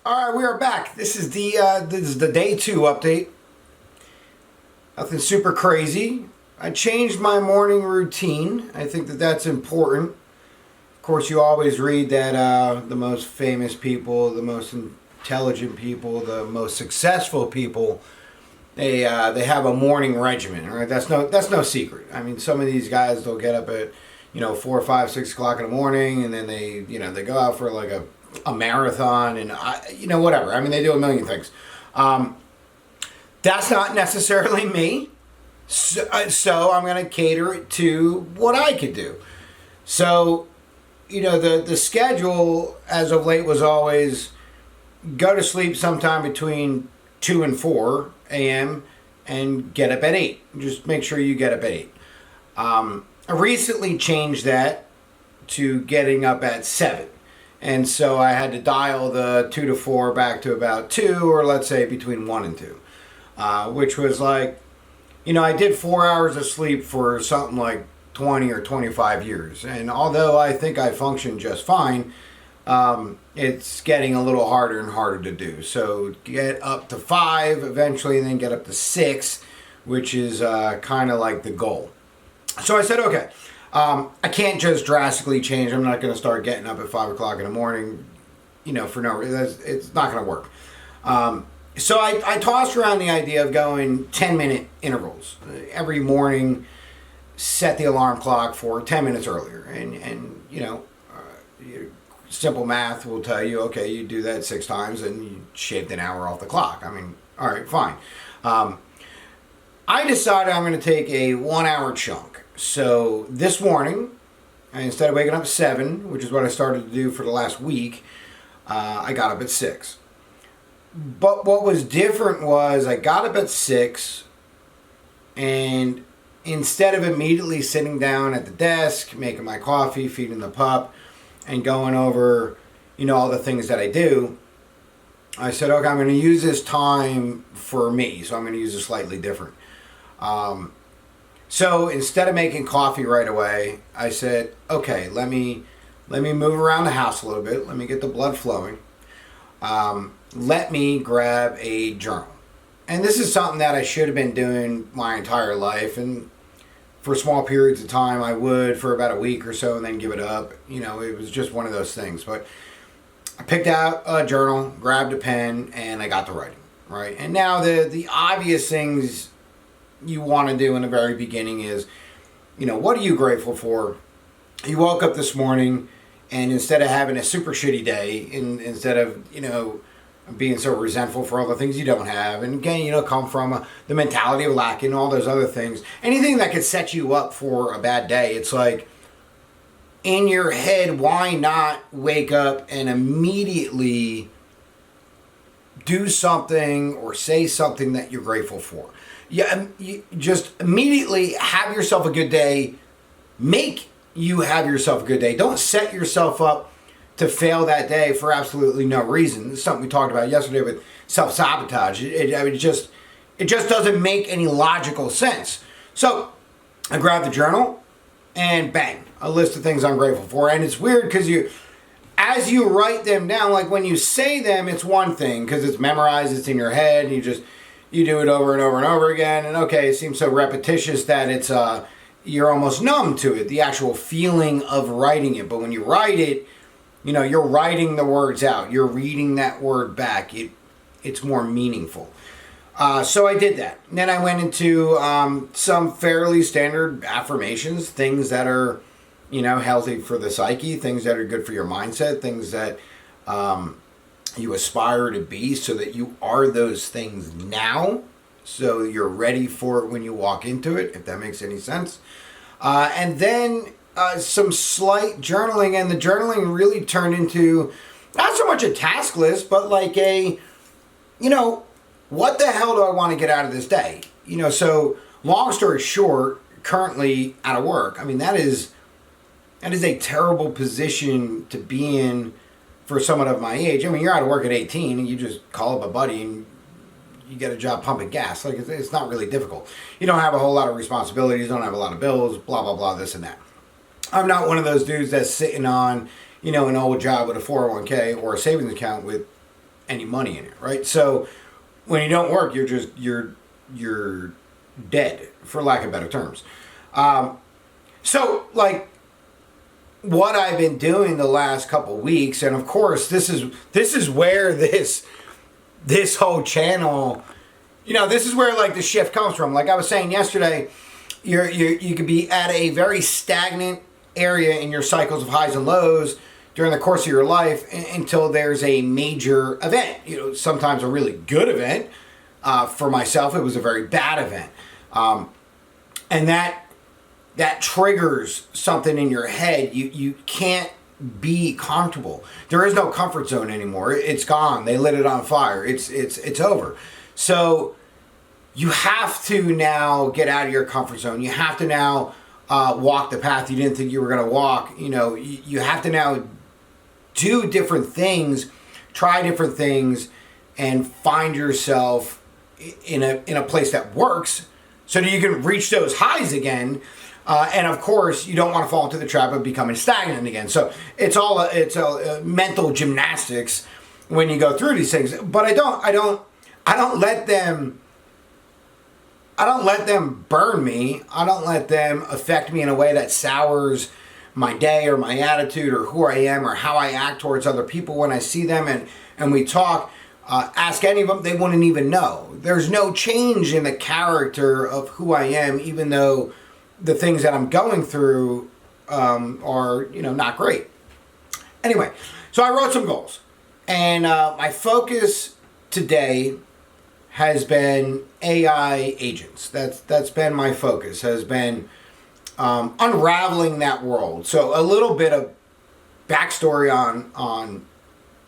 All right, we are back. This is the day 2 update. Nothing super crazy. I changed my morning routine. I think that that's important. Of course, you always read that the most famous people, the most intelligent people, the most successful people, they have a morning regimen. Right? That's no secret. I mean, some of these guys they'll get up at 4, 5, 6 o'clock in the morning, and then they go out for like a marathon and whatever. I mean, they do a million things. That's not necessarily me. So I'm going to cater it to what I could do. So, the schedule as of late was always go to sleep sometime between 2 and 4 a.m. and get up at 8. Just make sure you get up at 8. I recently changed that to getting up at 7. And so I had to dial the 2 to 4 back to about 2, or let's say between 1 and 2. Which was like, I did 4 hours of sleep for something like 20 or 25 years. And although I think I function just fine, it's getting a little harder and harder to do. So get up to 5 eventually, and then get up to 6, which is kind of like the goal. So I said, okay, I can't just drastically change. I'm not going to start getting up at 5 o'clock in the morning, for no reason. It's not going to work. So I tossed around the idea of going 10-minute intervals. Every morning, set the alarm clock for 10 minutes earlier. And simple math will tell you, okay, you do that 6 times and you shaved an hour off the clock. I mean, all right, fine. I decided I'm going to take a 1-hour chunk. So this morning, instead of waking up at 7, which is what I started to do for the last week, I got up at 6. But what was different was I got up at 6, and instead of immediately sitting down at the desk, making my coffee, feeding the pup, and going over, all the things that I do, I said, okay, I'm going to use this time for me. So I'm going to use it slightly different. So instead of making coffee right away, I said, okay, let me move around the house a little bit. Let me get the blood flowing. Let me grab a journal. And this is something that I should have been doing my entire life. And for small periods of time, I would for about a week or so and then give it up. It was just one of those things. But I picked out a journal, grabbed a pen, and I got to writing. Right? And now the obvious things you want to do in the very beginning is, what are you grateful for? You woke up this morning, and instead of having a super shitty day, instead of, being so resentful for all the things you don't have, and again, come from the mentality of lacking, all those other things, anything that could set you up for a bad day, it's like, in your head, why not wake up and immediately do something or say something that you're grateful for? You just immediately have yourself a good day. Make you have yourself a good day. Don't set yourself up to fail that day for absolutely no reason. This is something we talked about yesterday with self-sabotage. It just doesn't make any logical sense. So I grabbed the journal and bang, a list of things I'm grateful for. And it's weird because as you write them down, like when you say them, it's one thing because it's memorized, it's in your head, and you do it over and over and over again. And okay, it seems so repetitious that it's you're almost numb to it, the actual feeling of writing it. But when you write it, you're writing the words out. You're reading that word back. It's more meaningful. So I did that. And then I went into some fairly standard affirmations, things that are, healthy for the psyche, things that are good for your mindset, things that you aspire to be so that you are those things now. So you're ready for it when you walk into it, if that makes any sense. And then some slight journaling, and the journaling really turned into not so much a task list, but like what the hell do I want to get out of this day? So long story short, currently out of work. I mean, that is a terrible position to be in for someone of my age. I mean, you're out of work at 18 and you just call up a buddy and you get a job pumping gas. Like, it's not really difficult. You don't have a whole lot of responsibilities, don't have a lot of bills, blah, blah, blah, this and that. I'm not one of those dudes that's sitting on, an old job with a 401k or a savings account with any money in it, right? So when you don't work, you're dead, for lack of better terms. So like what I've been doing the last couple weeks, and of course this is where this whole channel, this is where like the shift comes from. Like I was saying yesterday, you could be at a very stagnant area in your cycles of highs and lows during the course of your life until there's a major event. Sometimes a really good event. For myself, it was a very bad event, and that triggers something in your head. You can't be comfortable. There is no comfort zone anymore. It's gone. They lit it on fire. It's over. So you have to now get out of your comfort zone. You have to now walk the path you didn't think you were going to walk. You have to now do different things, try different things, and find yourself in a place that works so that you can reach those highs again. And of course, you don't want to fall into the trap of becoming stagnant again. So it's a mental gymnastics when you go through these things. But I don't let them burn me. I don't let them affect me in a way that sours my day or my attitude or who I am or how I act towards other people when I see them and we talk. Ask any of them, they wouldn't even know. There's no change in the character of who I am, even though the things that I'm going through are, not great. Anyway, so I wrote some goals. And my focus today has been AI agents. That's been my focus, has been unraveling that world. So a little bit of backstory on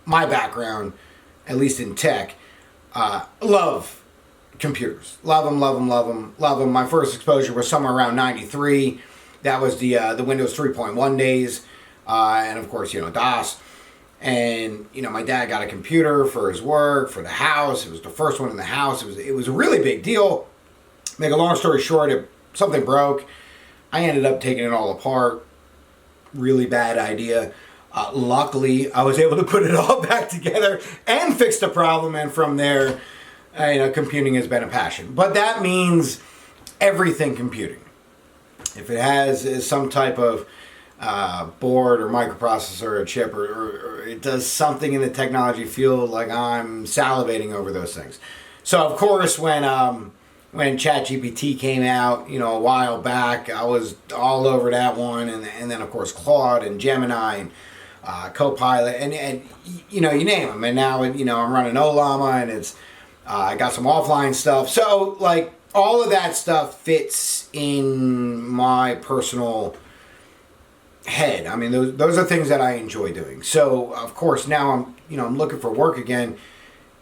my background, at least in tech. Love computers. Love them. My first exposure was somewhere around 93. That was the Windows 3.1 days. And of course, DOS. And, my dad got a computer for his work, for the house. It was the first one in the house. It was a really big deal. Make a long story short, something broke. I ended up taking it all apart. Really bad idea. Luckily, I was able to put it all back together and fix the problem. And from there, computing has been a passion. But that means everything computing. If it has some type of board or microprocessor or chip or it does something in the technology field, like I'm salivating over those things. So of course when ChatGPT came out, a while back, I was all over that one, and then of course Claude and Gemini and Copilot and you name them. And now I'm running Olama, and it's I got some offline stuff. So like all of that stuff fits in my personal head. I mean, those are things that I enjoy doing. So of course now I'm looking for work again.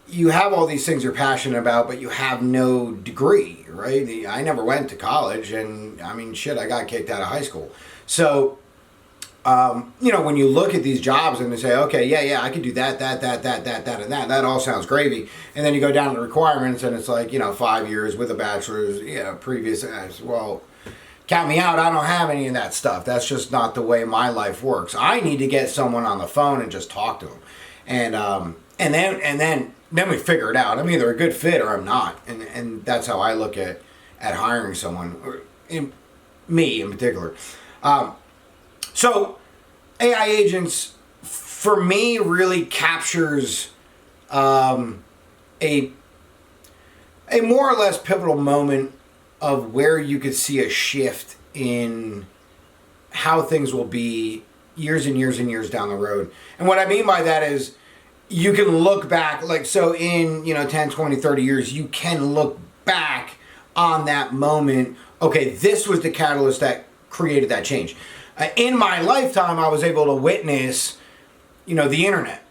You have all these things you're passionate about, but you have no degree, right? I never went to college, and I mean, shit, I got kicked out of high school. So, when you look at these jobs and they say, okay, yeah, I could do that, and that all sounds gravy. And then you go down to the requirements, and it's like, 5 years with a bachelor's, previous, well, count me out. I don't have any of that stuff. That's just not the way my life works. I need to get someone on the phone and just talk to them. And then we figure it out. I'm either a good fit or I'm not. And that's how I look at hiring someone, or me in particular. So AI agents, for me, really captures a more or less pivotal moment of where you could see a shift in how things will be years and years and years down the road. And what I mean by that is, you can look back, like, so in, 10, 20, 30 years, you can look back on that moment. Okay, this was the catalyst that created that change. In my lifetime, I was able to witness, the internet.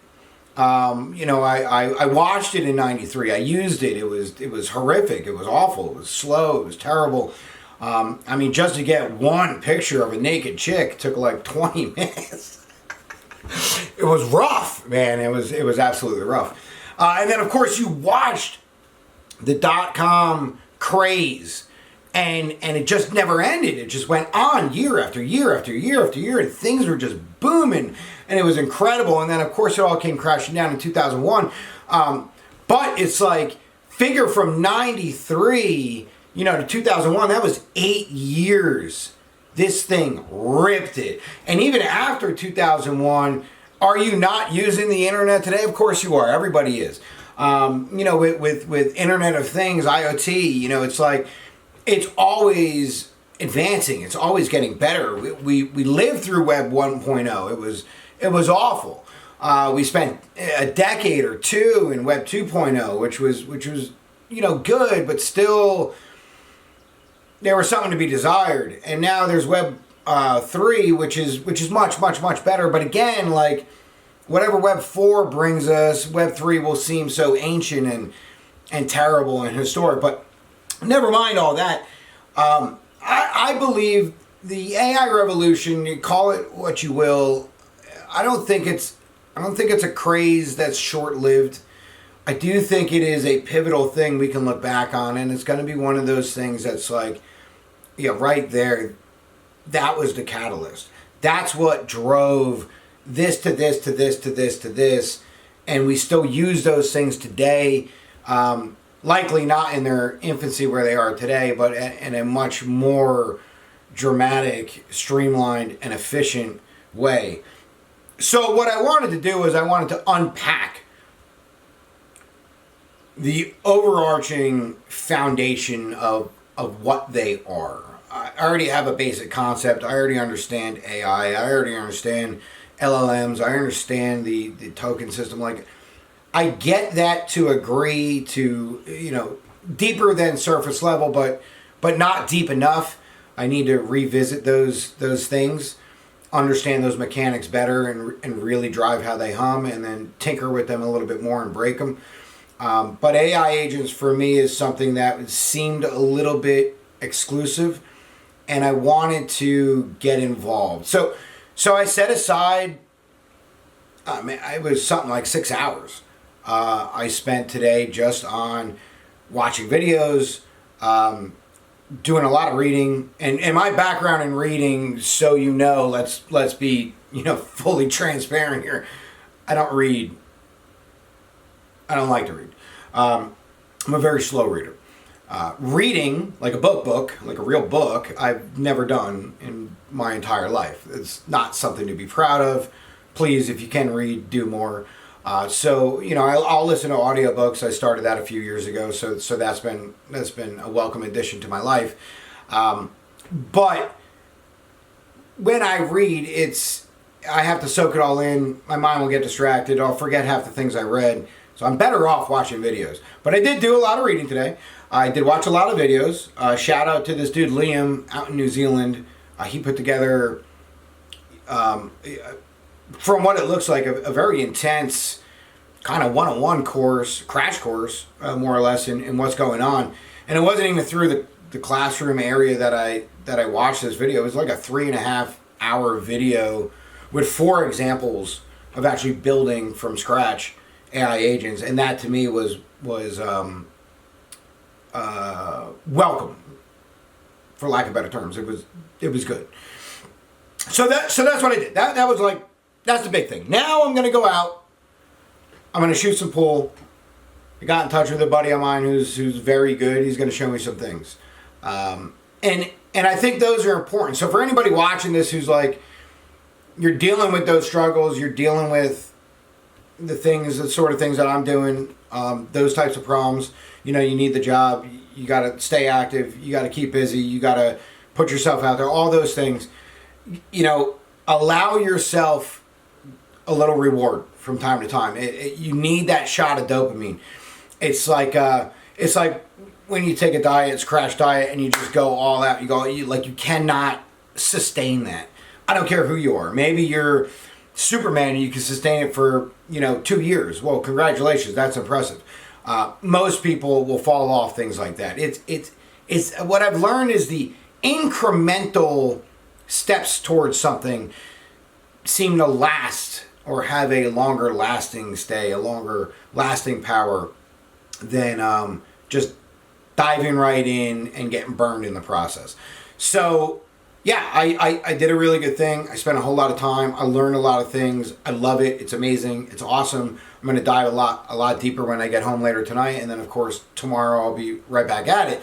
I watched it in 93. I used it. It was horrific. It was awful. It was slow. It was terrible. Just to get one picture of a naked chick took like 20 minutes. It was rough, man. It was absolutely rough. And then, of course, you watched the .com craze and it just never ended. It just went on year after year after year after year, and things were just booming, and it was incredible. And then of course it all came crashing down in 2001. But it's like, figure from 93, to 2001, that was 8 years. This thing ripped it. And even after 2001, are you not using the internet today? Of course you are. Everybody is. With Internet of Things, IoT, it's like, it's always advancing. It's always getting better. We lived through Web 1.0. It was awful. We spent a decade or two in Web 2.0, which was good, but still there was something to be desired. And now there's Web 3, which is much, much, much better. But again, like, whatever Web 4 brings us, Web 3 will seem so ancient and terrible and historic. But never mind all that. I believe the AI revolution, you call it what you will, I don't think it's a craze that's short-lived. I do think it is a pivotal thing we can look back on, and it's going to be one of those things that's like, right there, that was the catalyst. That's what drove this to this to this to this to this, and we still use those things today. Likely not in their infancy where they are today, but in a much more dramatic, streamlined, and efficient way. So what I wanted to do is I wanted to unpack the overarching foundation of what they are. I already have a basic concept. I already understand AI. I already understand LLMs. I understand the token system. Like, I get that to agree to, deeper than surface level, but not deep enough. I need to revisit those things, understand those mechanics better, and really drive how they hum, and then tinker with them a little bit more and break them. But AI agents for me is something that seemed a little bit exclusive, and I wanted to get involved. So I set aside, it was something like 6 hours. I spent today just on watching videos, doing a lot of reading, and my background in reading, so let's be fully transparent here. I don't read. I don't like to read. I'm a very slow reader. Reading, like a book, like a real book, I've never done in my entire life. It's not something to be proud of. Please, if you can read, do more. I'll listen to audiobooks. I started that a few years ago, so that's been a welcome addition to my life. But when I read, I have to soak it all in. My mind will get distracted. I'll forget half the things I read. So I'm better off watching videos. But I did do a lot of reading today. I did watch a lot of videos. Shout out to this dude, Liam, out in New Zealand. He put together, from what it looks like, a very intense kind of one-on-one course, crash course, more or less, in what's going on. And it wasn't even through the classroom area that I watched this video. It was like a 3.5-hour video with 4 examples of actually building from scratch AI agents, and that to me was welcome, for lack of better terms. It was good. So that's what I did. That was like, that's the big thing. Now I'm gonna go out. I'm gonna shoot some pool. I got in touch with a buddy of mine who's very good. He's gonna show me some things, and I think those are important. So for anybody watching this who's like, you're dealing with those struggles, you're dealing with the sort of things that I'm doing, those types of problems. You need the job. You got to stay active. You got to keep busy. You got to put yourself out there. All those things. Allow yourself a little reward from time to time. You need that shot of dopamine. It's like when you take a diet, it's crash diet, and you just go all out. You cannot sustain that. I don't care who you are. Maybe you're Superman and you can sustain it for 2 years. Well, congratulations, that's impressive. Most people will fall off things like that. It's what I've learned is the incremental steps towards something seem to last or have a longer lasting stay, a longer lasting power than just diving right in and getting burned in the process. So yeah, I did a really good thing. I spent a whole lot of time. I learned a lot of things. I love it. It's amazing. It's awesome. I'm going to dive a lot deeper when I get home later tonight. And then, of course, tomorrow I'll be right back at it.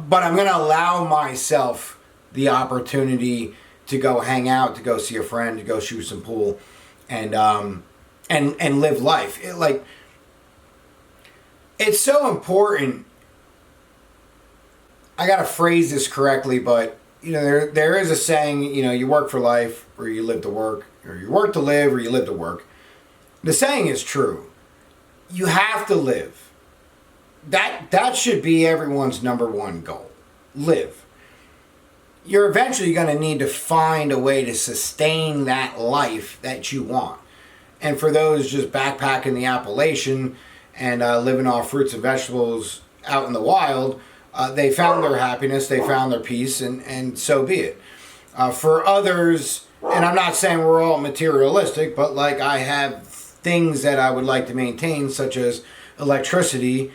But I'm going to allow myself the opportunity to go hang out, to go see a friend, to go shoot some pool, and live life. It's so important. I got to phrase this correctly, but there is a saying, you work for life or you live to work, or you work to live or you live to work. The saying is true. You have to live. That should be everyone's number one goal. Live. You're eventually going to need to find a way to sustain that life that you want. And for those just backpacking the Appalachian and living off fruits and vegetables out in the wild, they found their happiness, they found their peace, and so be it. For others, and I'm not saying we're all materialistic, but like I have things that I would like to maintain, such as electricity,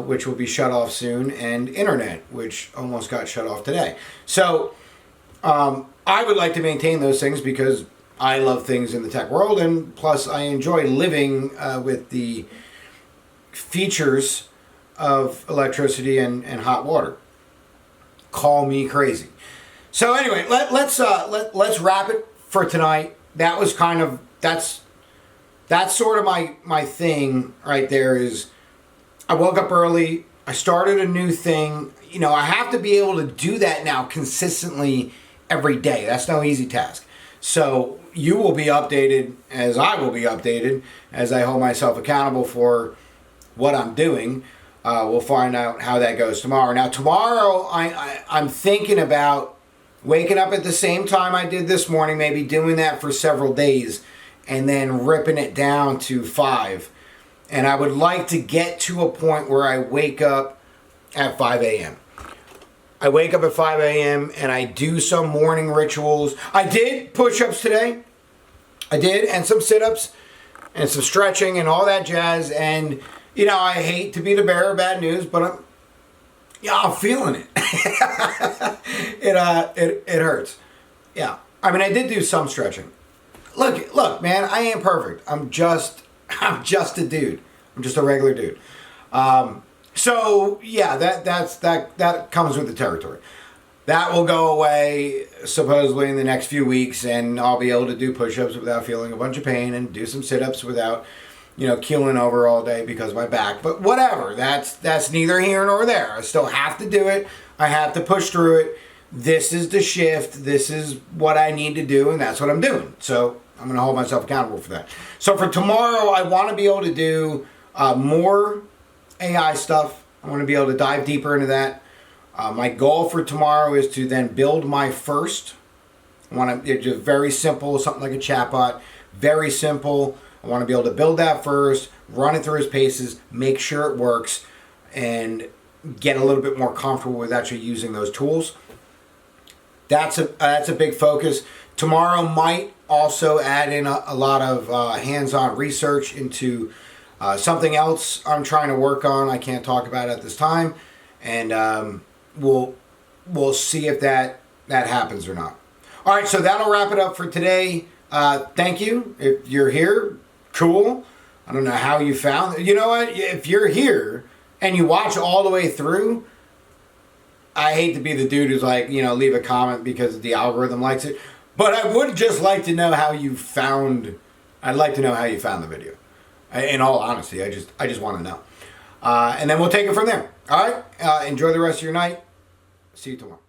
which will be shut off soon, and internet, which almost got shut off today. So I would like to maintain those things because I love things in the tech world, and plus I enjoy living with the features of electricity and hot water. Call me crazy. So anyway, let's wrap it for tonight. That was that's sort of my thing right there. Is I woke up early. I started a new thing. I have to be able to do that now consistently every day. That's no easy task. So you will be updated as I will be updated as I hold myself accountable for what I'm doing. We'll find out how that goes tomorrow. Now, tomorrow, I'm thinking about waking up at the same time I did this morning, maybe doing that for several days, and then ripping it down to 5. And I would like to get to a point where I wake up at 5 a.m. I wake up at 5 a.m. and I do some morning rituals. I did push-ups today. I did, and some sit-ups, and some stretching, and all that jazz, and I hate to be the bearer of bad news, but I'm feeling it. It hurts. Yeah. I mean, I did do some stretching. Look, man, I ain't perfect. I'm just a dude. I'm just a regular dude. So yeah, that comes with the territory. That will go away supposedly in the next few weeks, and I'll be able to do push-ups without feeling a bunch of pain, and do some sit-ups without keeling over all day because of my back. But whatever, that's neither here nor there. I still have to do it. I have to push through it. This is the shift. This is what I need to do, and that's what I'm doing. So I'm going to hold myself accountable for that. So for tomorrow, I want to be able to do more AI stuff. I want to be able to dive deeper into that. My goal for tomorrow is to then build my first. It's just very simple, something like a chatbot. Very simple. I want to be able to build that first, run it through its paces, make sure it works, and get a little bit more comfortable with actually using those tools. That's a big focus. Tomorrow might also add in a lot of hands-on research into something else I'm trying to work on. I can't talk about it at this time, and we'll see if that happens or not. All right, so that'll wrap it up for today. Thank you. If you're here, cool. I don't know how you found it. You know what? If you're here and you watch all the way through, I hate to be the dude who's like, leave a comment because the algorithm likes it. But I would just like to know how you found. I'd like to know how you found the video. In all honesty, I just want to know. And then we'll take it from there. All right. Enjoy the rest of your night. See you tomorrow.